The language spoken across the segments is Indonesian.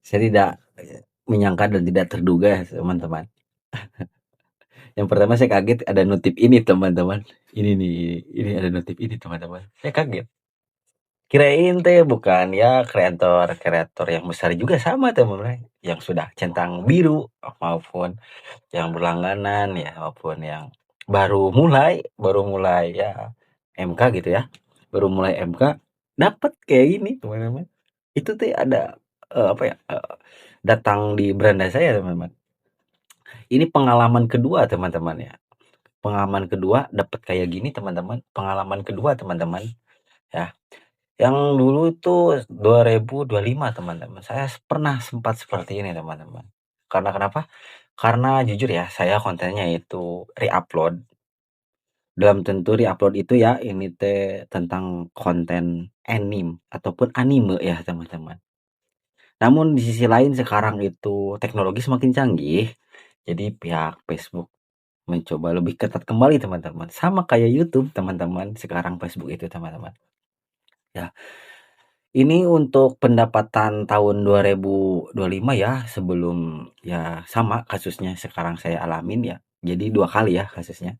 Saya tidak menyangka dan tidak terduga teman-teman. Yang pertama saya kaget ada notif ini teman-teman. Ini nih, ini ada notif ini teman-teman. Saya kaget. Kirain teh bukan ya kreator-kreator yang besar juga sama teman-teman. Yang sudah centang biru maupun yang berlangganan ya maupun yang baru mulai ya MK gitu ya. Baru mulai MK dapat kayak gini teman-teman. Itu teh ada apa ya? Datang di beranda saya teman-teman. Ini pengalaman kedua teman-teman ya. Pengalaman kedua dapat kayak gini teman-teman. Pengalaman kedua teman-teman ya. Yang dulu itu 2025 teman-teman. Saya pernah sempat seperti ini teman-teman. Karena kenapa? Karena jujur ya, saya kontennya itu re-upload. Dalam tentu re-upload itu ya, ini teh tentang konten ataupun anime ya teman-teman. Namun di sisi lain sekarang itu teknologi semakin canggih. Jadi pihak Facebook mencoba lebih ketat kembali teman-teman. Sama kayak YouTube teman-teman. Sekarang Facebook itu teman-teman. Ya, ini untuk pendapatan tahun 2025 ya, sebelum ya sama kasusnya sekarang saya alamin ya. Jadi 2 kali ya kasusnya.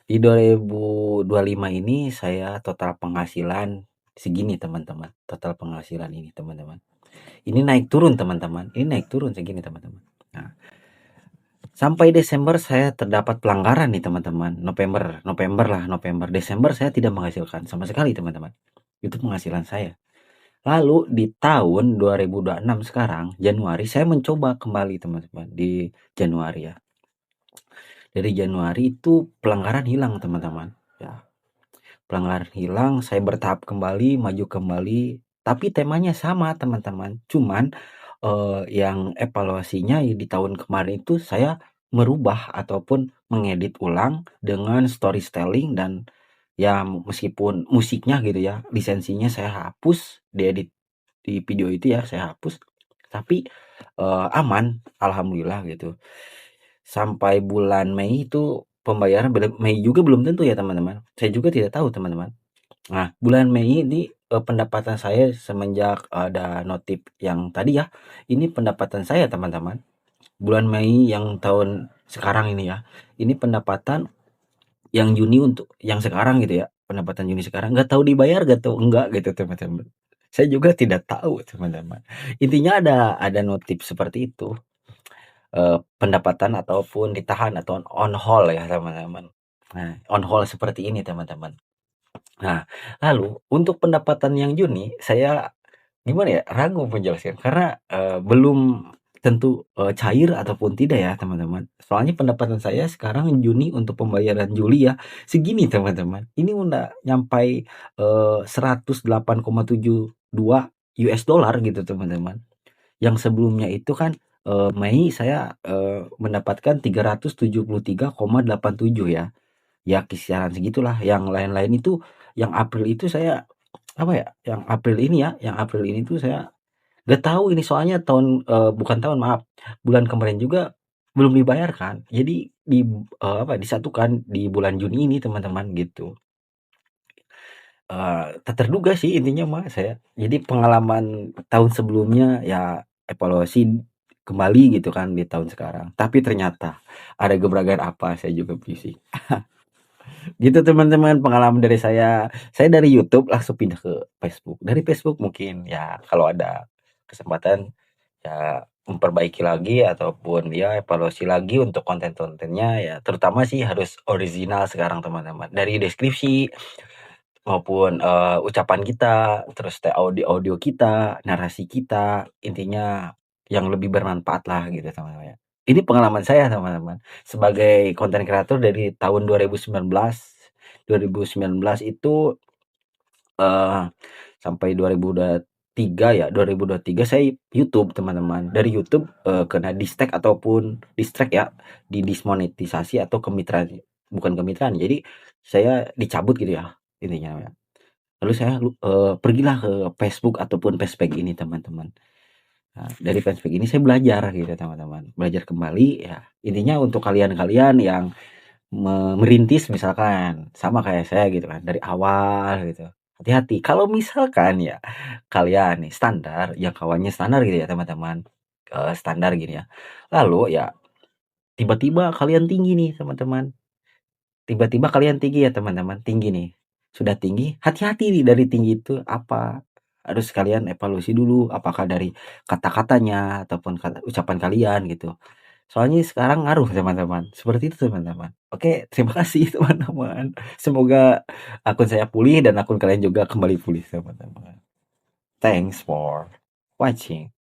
Di 2025 ini saya total penghasilan segini teman-teman. Total penghasilan ini teman-teman. Ini naik turun teman-teman. Ini naik turun segini teman-teman. Nah, sampai Desember saya terdapat pelanggaran nih teman-teman. November, Desember saya tidak menghasilkan sama sekali teman-teman. Itu penghasilan saya. Lalu di tahun 2026 sekarang, Januari, saya mencoba kembali teman-teman di Januari ya. Dari Januari itu pelanggaran hilang teman-teman. Ya, pelanggaran hilang, saya bertahap kembali, maju kembali, tapi temanya sama teman-teman. Cuman yang evaluasinya di tahun kemarin itu saya merubah ataupun mengedit ulang dengan storytelling dan ya meskipun musiknya gitu ya, lisensinya saya hapus, diedit di video itu ya saya hapus, tapi aman, alhamdulillah gitu. Sampai bulan Mei itu pembayaran Mei juga belum tentu ya teman-teman. Saya juga tidak tahu teman-teman. Nah, bulan Mei ini pendapatan saya semenjak ada notif yang tadi ya. Ini pendapatan saya teman-teman. Bulan Mei yang tahun sekarang ini ya. Ini pendapatan yang Juni untuk yang sekarang gitu ya. Pendapatan Juni sekarang nggak tahu dibayar, nggak tahu enggak gitu teman-teman. Saya juga tidak tahu teman-teman. Intinya ada notif seperti itu. Pendapatan ataupun ditahan atau on hold ya teman-teman. Nah, on hold seperti ini teman-teman. Nah, lalu untuk pendapatan yang Juni saya gimana ya, ragu menjelaskan karena belum tentu cair ataupun tidak ya teman-teman. Soalnya pendapatan saya sekarang Juni untuk pembayaran Juli ya segini teman-teman. Ini udah nyampai 108,72 US dollar gitu teman-teman. Yang sebelumnya itu kan Mei saya mendapatkan 373,87 ya. Ya kisaran segitulah. Yang lain-lain itu yang April itu saya apa ya? Yang April ini ya, yang April ini tuh saya gak tahu ini soalnya bukan tahun maaf. Bulan kemarin juga belum dibayarkan. Jadi apa disatukan di bulan Juni ini teman-teman gitu. Tak terduga sih intinya mah saya. Jadi pengalaman tahun sebelumnya ya evaluasi kembali gitu kan di tahun sekarang. Tapi ternyata ada gebrakan apa saya juga pusing. Gitu teman-teman pengalaman dari saya. Saya dari YouTube langsung pindah ke Facebook. Dari Facebook mungkin ya kalau ada kesempatan ya memperbaiki lagi ataupun ya evaluasi lagi untuk konten-kontennya ya terutama sih harus original sekarang teman-teman. Dari deskripsi maupun ucapan kita, terus audio-audio kita, narasi kita, intinya yang lebih bermanfaat lah gitu teman-teman ya. Ini pengalaman saya teman-teman, sebagai konten kreator dari tahun 2019 itu sampai 2023 ya, 2023 saya YouTube teman-teman. Dari YouTube kena distract ya, didismonetisasi atau kemitraan, bukan kemitraan. Jadi saya dicabut gitu ya intinya ya. Lalu saya pergilah ke Facebook ataupun Fanpage ini teman-teman. Nah, dari Fanpage ini saya belajar gitu teman-teman. Belajar kembali ya. Intinya untuk kalian-kalian yang merintis misalkan sama kayak saya gitu kan dari awal gitu. hati-hati. Kalau misalkan ya, kalian nih standar, yang kawannya standar gitu ya teman-teman, standar gini ya, lalu ya tiba-tiba kalian tinggi nih teman-teman, tiba-tiba kalian tinggi ya teman-teman, tinggi nih, sudah tinggi, hati-hati nih dari tinggi itu apa, harus kalian evaluasi dulu apakah dari kata-katanya ataupun ucapan kalian gitu. Soalnya sekarang ngaruh teman-teman, seperti itu teman-teman. Oke, terima kasih teman-teman. Semoga akun saya pulih dan akun kalian juga kembali pulih teman-teman. Thanks for watching.